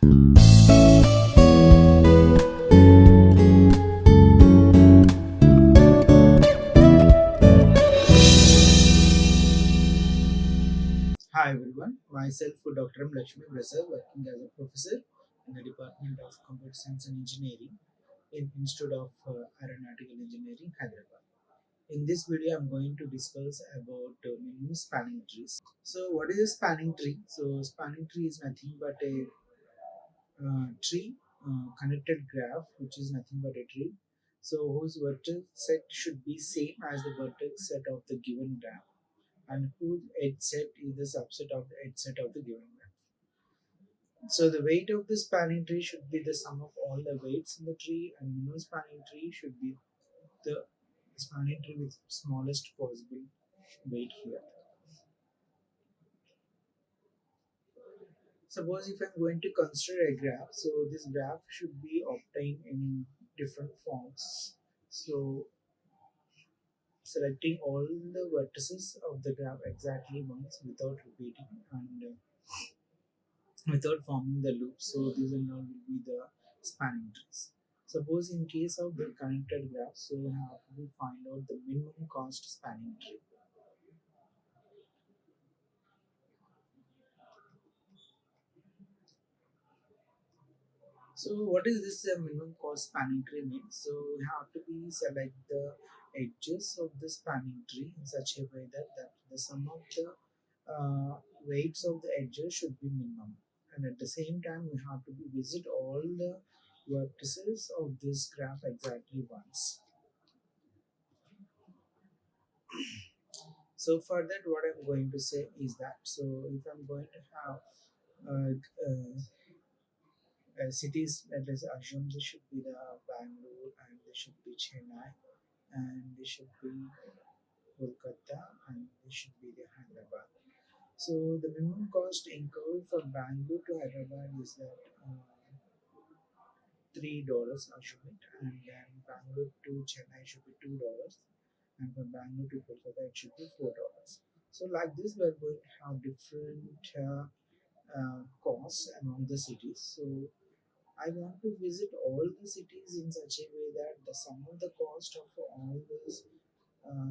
Hi everyone, myself Dr. Lakshmi Prasad, working as a professor in the Department of Computer Science and Engineering in Institute of Aeronautical Engineering, Hyderabad. In this video, I'm going to discuss about minimum spanning trees. So, what is a spanning tree? So, spanning tree is nothing but a tree connected graph, which is nothing but a tree. So, whose vertex set should be same as the vertex set of the given graph, and whose edge set is the subset of the edge set of the given graph. So the weight of the spanning tree should be the sum of all the weights in the tree, and minimum spanning tree should be the spanning tree with smallest possible weight here. Suppose if I'm going to consider a graph, so this graph should be obtained in different forms. So selecting all the vertices of the graph exactly once without repeating and without forming the loop. So these are now will be the spanning trees. Suppose in case of the connected graph, so we have to find out the minimum cost spanning tree. So what is this minimum cost spanning tree means? So we have to be select the edges of the spanning tree in such a way that the sum of the weights of the edges should be minimum, and at the same time we have to be visit all the vertices of this graph exactly once. So for that, what I'm going to say is that, so if I'm going to have cities, let us assume this should be the Bangalore, and this should be Chennai, and this should be Kolkata, and this should be the Hyderabad. So the minimum cost incurred from Bangalore to Hyderabad is that $3 assume it, and then Bangalore to Chennai should be $2, and from Bangalore to Kolkata it should be $4. So like this, we are going to have different costs among the cities. So I want to visit all the cities in such a way that the sum of the cost of all those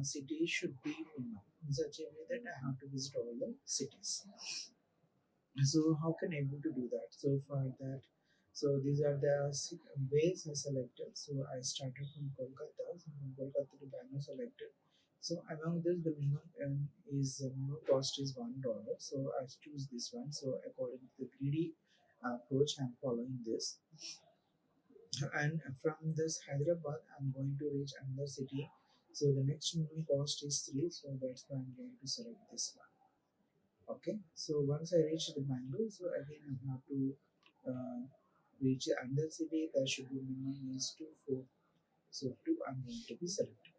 cities should be minimum, in such a way that I have to visit all the cities. So how can I able to do that? So for that, so these are the ways I selected. So I started from Kolkata. So from Kolkata to Bangalore selected. So among this, the minimum minimum cost is $1. So I choose this one. So according to the greedy approach, I'm following this. And from this Hyderabad, I'm going to reach another city. So the next minimum cost is 3. So that's why I'm going to select this one. Okay, so once I reach the Bangalore, so again I have to uh, reach another city. That should be minimum is 2 4. So 2 I'm going to be selected.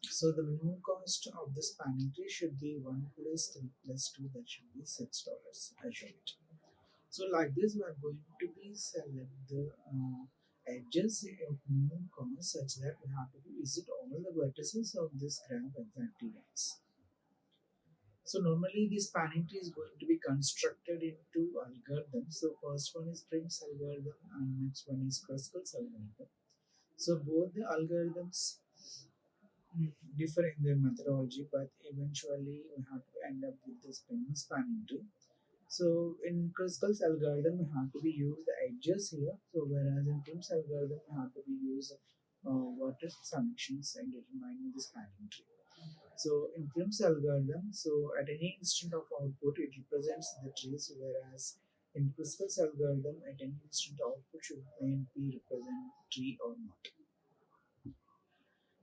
So the minimum cost of the spanning tree should be 1 plus 3 plus 2. That should be $6. I show it. So like this, we are going to be select the edges of minimum cost such that we have to visit all the vertices of this graph exactly once. So normally this spanning tree is going to be constructed into algorithms. So first one is Prim's algorithm and next one is Kruskal's algorithm. So both the algorithms differ in their methodology, but eventually we have to end up with this spanning tree. So in Kruskal's algorithm, we have to be use the edges here. So whereas in Prim's algorithm, we have to be use vertex connections and determining the spanning tree. So in Prim's algorithm, so at any instant of output, it represents the trees, whereas in Kruskal's algorithm, at any instant output should may be represent tree or not.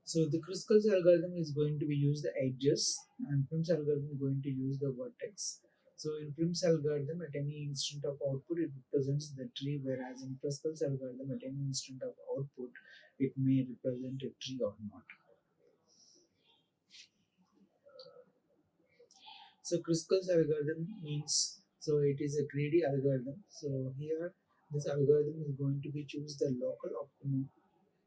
So the Kruskal's algorithm is going to be use the edges, and Prim's algorithm is going to use the vertex. So in Prim's algorithm, at any instant of output, it represents the tree, whereas in Kruskal's algorithm, at any instant of output, it may represent a tree or not. So Kruskal's algorithm means, so it is a greedy algorithm. So here this algorithm is going to be choose the local optimum.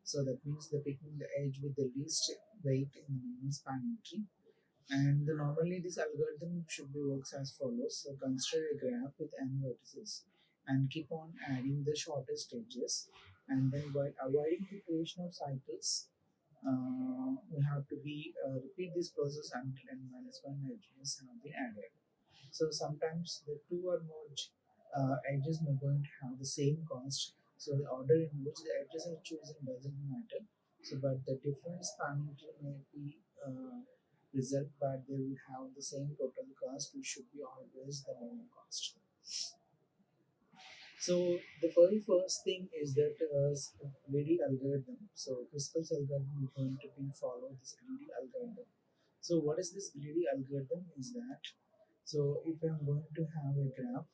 So that means the picking the edge with the least weight in the minimum spanning tree. And normally this algorithm should be works as follows. So consider a graph with n vertices. and keep on adding the shortest edges, and then while avoiding the creation of cycles, we have to be repeat this process until n minus 1 edges have been added. So sometimes the two or more edges may going to have the same cost. So the order in which the edges are chosen doesn't matter. So but the different spanning tree may be result, but they will have the same total cost, which should be always the minimum cost. So the very first thing is that greedy algorithm. So Crystal's algorithm is going to be follow this greedy algorithm. So what is this greedy algorithm? Is that so if I'm going to have a graph,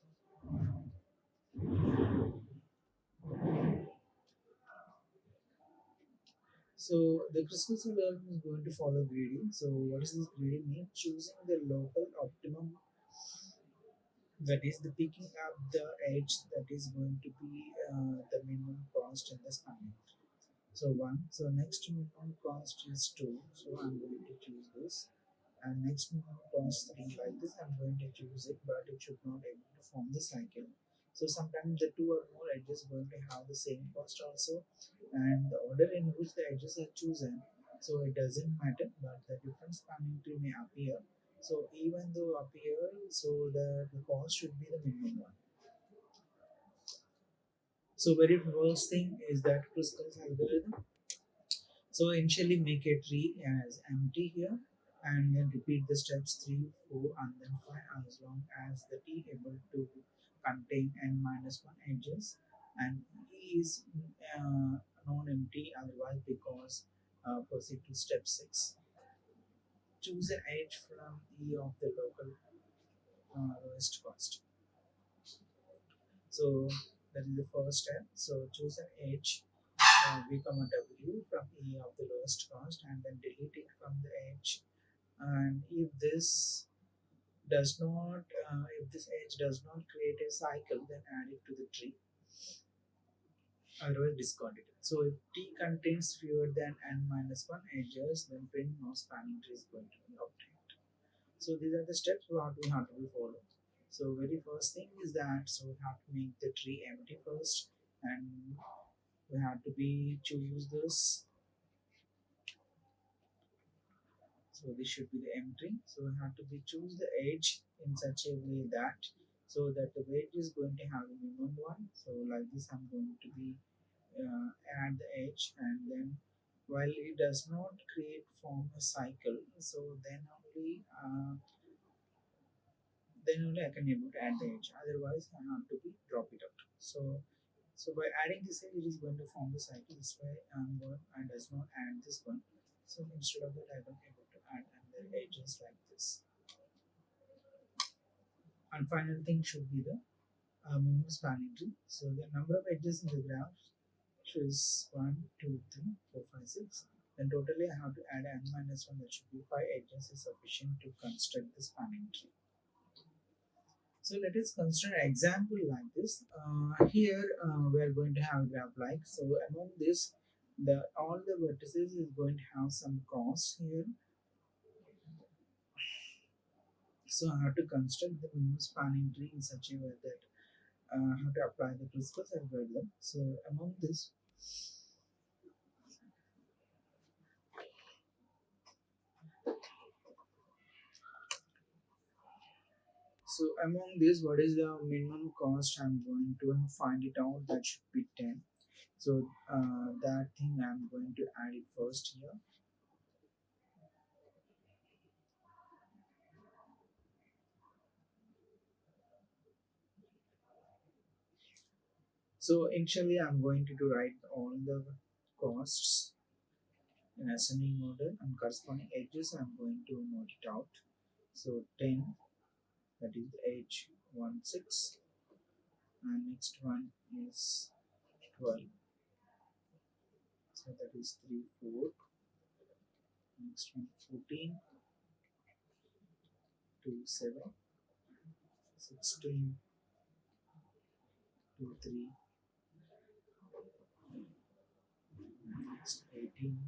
so the Crystal's algorithm is going to follow greedy. So what is this greedy mean? Choosing the local optimum, that is the picking up the edge that is going to be the minimum cost in the spanning. So one. So next minimum cost is two. So I'm going to choose this. And next minimum cost three. Like this, I'm going to choose it, but it should not able to form the cycle. So sometimes the two or more edges going to have the same cost also, and the order in which the edges are chosen. So it doesn't matter, but the different spanning tree may appear. So even though appear, so the cost should be the minimum one. So very first thing is that Kruskal's algorithm. So initially make a tree as empty here, and then repeat the steps 3, 4 and then 5 as long as the tree able to contain n minus 1 edges, and E is non-empty otherwise, because proceed to step 6. Choose an edge from E of the local lowest cost. So that is the first step. So choose an edge V comma W from E of the lowest cost, and then delete it from the edge. And if this does not, if this edge does not create a cycle, then add it to the tree. Otherwise, discard it. So if T contains fewer than n minus 1 edges, then print no spanning tree is going to be obtained. So these are the steps what we have to be follow. So very first thing is that so we have to make the tree empty first, and we have to be choose this. So this should be the entry. So we have to be choose the edge in such a way that so that the weight is going to have a minimum one. So like this, I'm going to be add the edge, and then while it does not create form a cycle, so then only I can able to add the edge. Otherwise, I have to be drop it out. So by adding this edge, it is going to form the cycle. This way, I does not add this one. So instead of that, I will able to add another edges like this. And final thing should be the minimum spanning tree. So the number of edges in the graph is 1, 2, 3, 4, 5, 6. Then totally I have to add n minus 1, that should be 5 edges is sufficient to construct the spanning tree. So let us consider an example like this. Here we are going to have a graph like so. Among this, the all the vertices is going to have some cost here. So I have to construct the minimum spanning tree in such a way that I have to apply the principles algorithm. So among this, what is the minimum cost? I'm going to find it out. That should be 10. So that thing I'm going to add it first here. So initially, I'm going to write all the costs in ascending order, and corresponding edges I'm going to note it out. So 10, that is edge 1 6, and next one is 12, so that is 3 4. Next one 14, 2 7, 16, 2 3, next 18,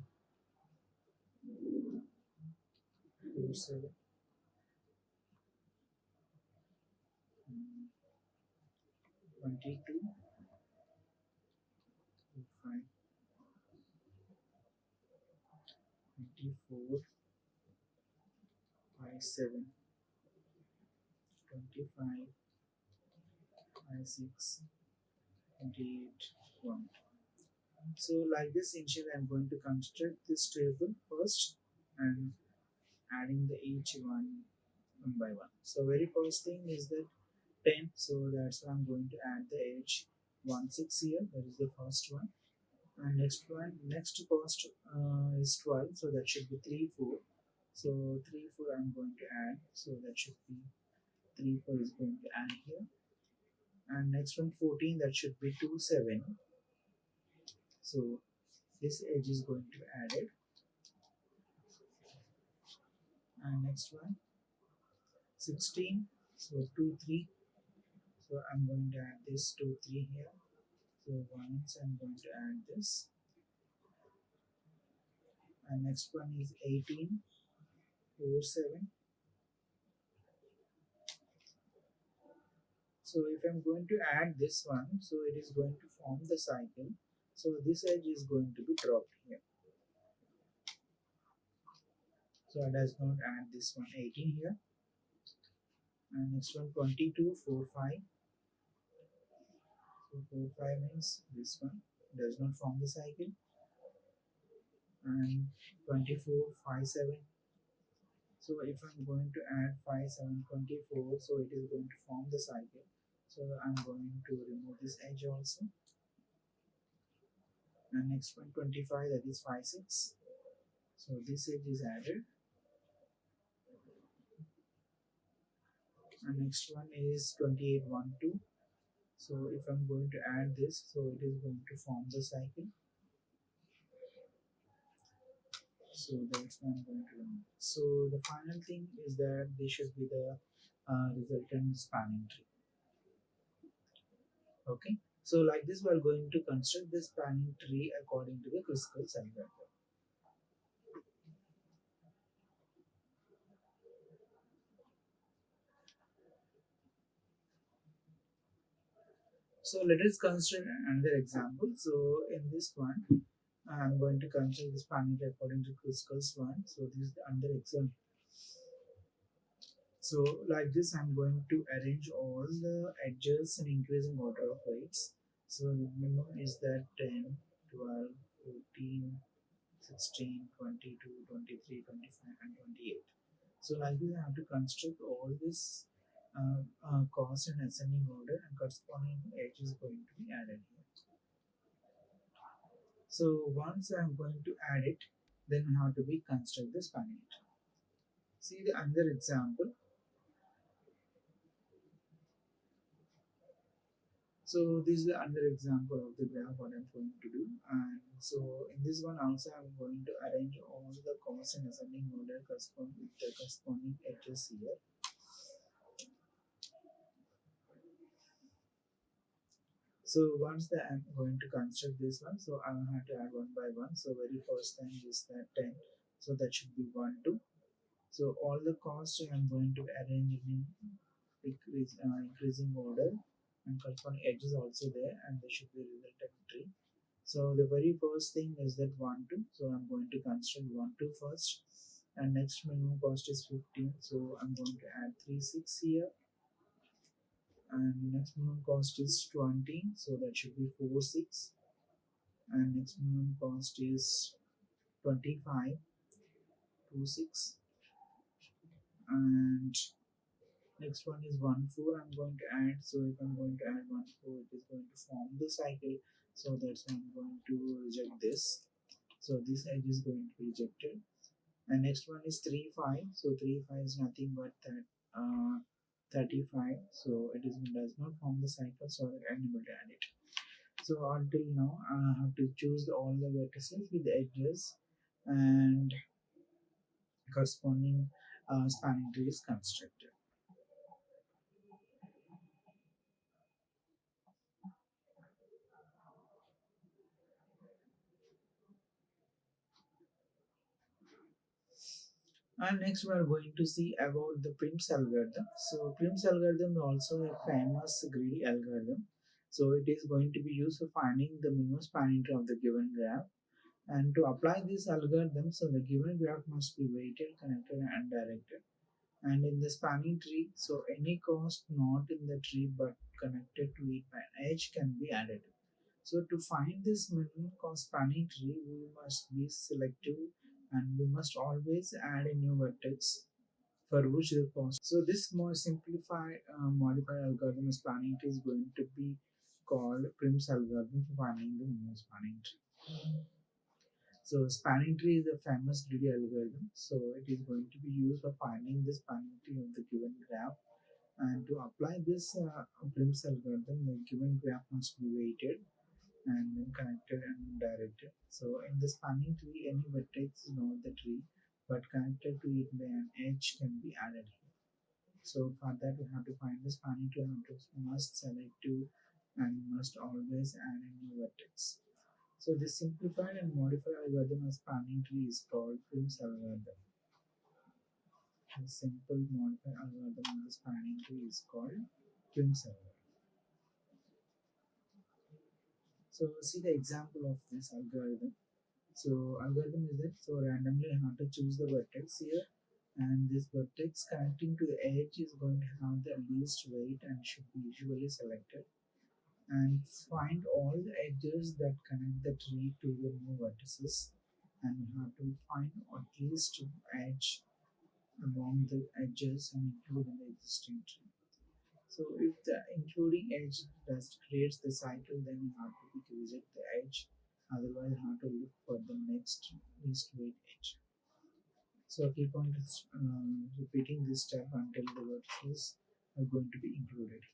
2 7, 22, 25, 24, 57, 25, 56, 28, 1. So like this, initially I'm going to construct this table first and adding the each one by one. So very first thing is that 10. So that's why I'm going to add the age 16 here. That is the first one. And next cost is 12. So that should be 3, 4. So 3, 4 I'm going to add. So that should be 3, 4 is going to add here. And next one 14. That should be 2, 7. So this edge is going to add it. And next one 16. So 2, 3. So I'm going to add this 2, 3 here. So once I'm going to add this. And next one is 18, 4, 7. So if I'm going to add this one, so it is going to form the cycle. So this edge is going to be dropped here. So I does not add this one 18 here. And next one 22, 4, 5. So 4, 5 means this one does not form the cycle. And 24, 5, 7. So if I'm going to add 5, 7, 24, so it is going to form the cycle. So I'm going to remove this edge also. And next one 25, that is 5, 6. So this edge is added. And next one is 28, 1, 2. So if I'm going to add this, so it is going to form the cycle. So that's what I'm going to remove. So the final thing is that this should be the resultant spanning tree. Okay. So like this, we are going to construct this spanning tree according to the Kruskal's algorithm. So let us consider another example. So in this one, I'm going to construct this spanning tree according to Kruskal's one. So this is another example. So like this, I'm going to arrange all the edges in increasing order of weights. So the minimum is that 10, 12, 14, 16, 22, 23, 25, and 28. So like this, I have to construct all this cost in ascending order, and corresponding edge is going to be added here. So once I'm going to add it, then I have to be construct the spanning tree. See the another example. So this is another example of the graph what I'm going to do. And so in this one also I'm going to arrange all the costs in ascending order corresponding with the corresponding edges here. So once that I'm going to construct this one, so I will have to add one by one. So very first thing is that 10. So that should be 1, 2. So all the costs I'm going to arrange in increasing order, and corresponding edges also there, and there should be resultant tree. So the very first thing is that 1, 2. So I'm going to construct 1, 2 first. And next minimum cost is 15. So I'm going to add 3, 6 here. And next minimum cost is 20. So that should be 4, 6. And next minimum cost is 25, 2, 6. And next one is 1, 4 I'm going to add. So if I'm going to add 1, 4, it is going to form the cycle. So that's why I'm going to reject this. So this edge is going to be rejected. And next one is 3, 5. So 3, 5 is nothing but that 35. So it does not form the cycle, so I'm able to add it. So until now I have to choose all the vertices with the edges, and corresponding spanning tree is constructed. And next we are going to see about the Prim's algorithm. So Prim's algorithm is also a famous greedy algorithm. So it is going to be used for finding the minimum spanning tree of the given graph. And to apply this algorithm, so the given graph must be weighted, connected, and directed. And in the spanning tree, so any cost not in the tree but connected to it by an edge can be added. So to find this minimum cost spanning tree, we must be selective and we must always add a new vertex for which the cost. So this more simplified modified algorithm spanning tree is going to be called Prim's algorithm for finding the minimum spanning tree. So spanning tree is a famous greedy algorithm. So it is going to be used for finding the spanning tree of the given graph. And to apply this Prim's algorithm, the given graph must be weighted and then connected and directed. So in the spanning tree, any vertex is not the tree, but connected to it by an edge can be added here. So for that, we have to find the spanning tree and must select two and must always add a new vertex. So this simplified and modified algorithm of spanning tree is called Prim's algorithm. The simple modified algorithm of the spanning tree is called Prim's algorithm. So see the example of this algorithm. So algorithm is that so randomly I have to choose the vertex here, and this vertex connecting to the edge is going to have the least weight and should be usually selected. And find all the edges that connect the tree to the new vertices, and we have to find at least edge among the edges and including the existing tree. So if the including edge just creates the cycle, then you have to reject the edge. Otherwise, you have to look for the next least weight edge. So keep on repeating this step until the vertices are going to be included.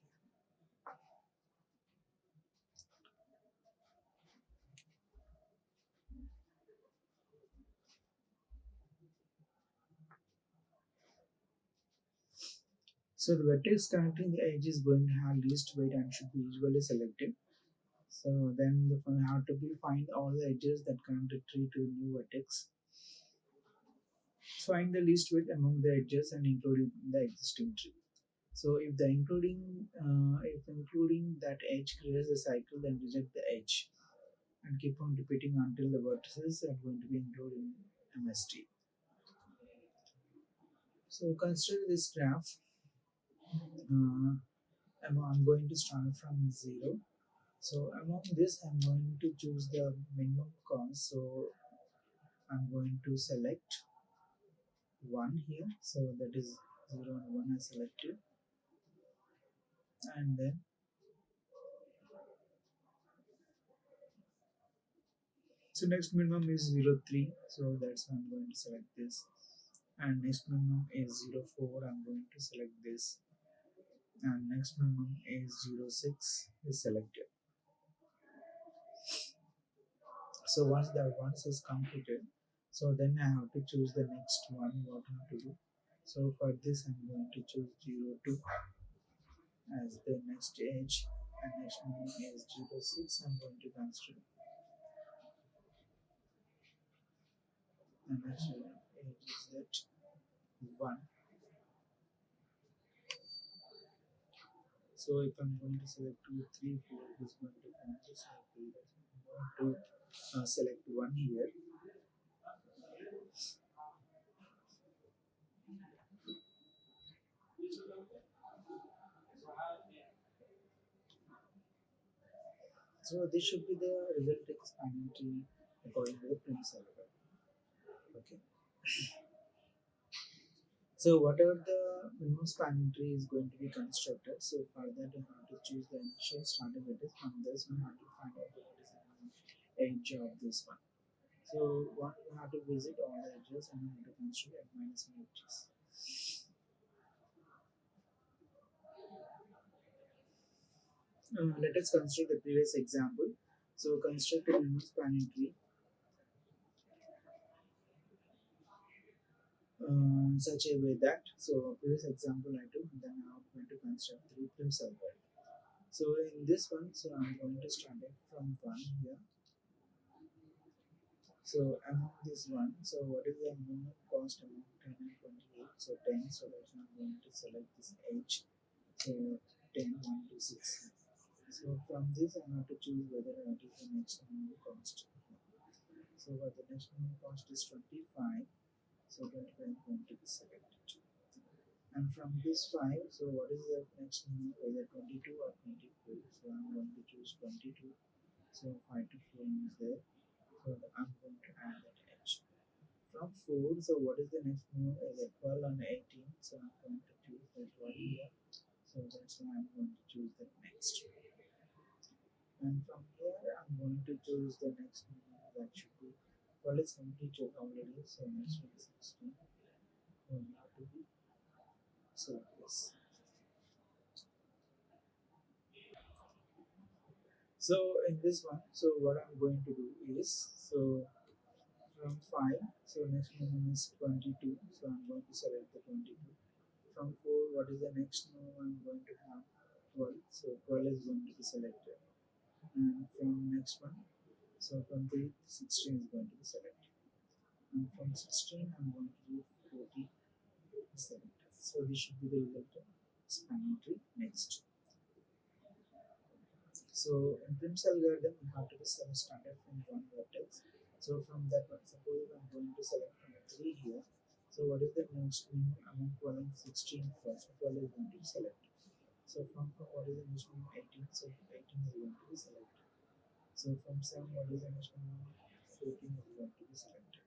So the vertex connecting the edge is going to have least weight and should be usually selected. So then the have to be find all the edges that connect the tree to the new vertex. Find the least weight among the edges and including the existing tree. So if including that edge creates a cycle, then reject the edge and keep on repeating until the vertices are going to be included in MST. So consider this graph. I'm going to start from 0. So among this, I'm going to choose the minimum cost. So I'm going to select 1 here. So that is 0 and 1 I selected. And then so next minimum is 0.3. So that's why I'm going to select this. And next minimum is 0.4. I'm going to select this. And next minimum is 0.6 is selected. So once is completed, so then I have to choose the next one what I have to do. So for this I'm going to choose 0.2 as the next edge, and next minimum is 0.6. I'm going to consider, and next edge is that 1. So if I'm going to select 2, 3, 4, it is going to count the cycle. I'm going to select 1 here. So this should be the result explanatory according to the Prim's algorithm. Okay. So whatever the minimum spanning tree is going to be constructed, so for that you have to choose the initial starting vertex. From this we have to find out what is the edge of this one. So one you have to visit all the edges and you have to construct at minus edges. Let us construct the previous example. So construct a minimum spanning tree such a way that, so previous example I took, then I'm going to construct three Prim's algorithm. So in this one, so I'm going to start it from 1 here. So among this one, so what is the minimum cost among 10 and 28? So 10, so that's why I'm going to select this H. So 10, 1 to 6. So from this, I have to choose whether what is the next minimum cost. So what the next minimum cost is 25. So 25 is going to be selected. And from this 5, so what is the next minimum, whether 22 or 24? So I'm going to choose 22. So 5 to 4 is there. So I'm going to add that edge. From 4, so what is the next minimum, is it 12 and 18? So I'm going to choose that 12 here. So that's why I'm going to choose that next. And from here, I'm going to choose the next minimum, that should be, well, it's completed already. So next one is 16. So we have to be select this. So in this one, so what I'm going to do is, so from 5, so next minimum is 22. So I'm going to select the 22. From 4, what is the next minimum? I'm going to have 12. So 12 is going to be selected. And from next one, so from 3, 16 is going to be selected. And from 16, I'm going to do 40 selected. So this should be the result of spanning tree. Next. So in Prim's algorithm, you have to be started from one vertex. So from that one, suppose I'm going to select from 3 here. So what is the next minimum among 12 and 16 first? 12 is going to be selected. So from what is the next minimum 18? So 18 is going to be selected. So from 7, what is the next minimum? 14 is going to be selected.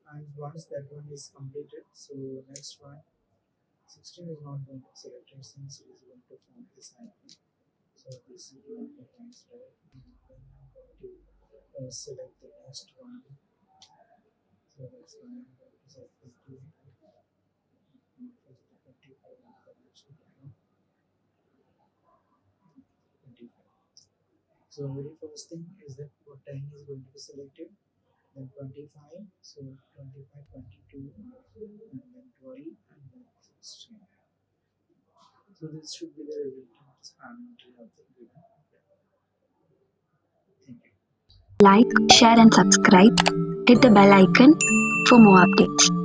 And once that one is completed, so next one, 16 is not going to be selected since it is going to form this icon. So this is going to consider, and then I'm going to select the next one. So that's why I'm going to select the 2, first the 24, and the next one 25. So very first thing is that what 10 is going to be selected, then 25, so 25, 22, and then 12, and then 16. So this should be the resultant spanning tree of the given. Thank you. Like, share, and subscribe. Hit the bell icon for more updates.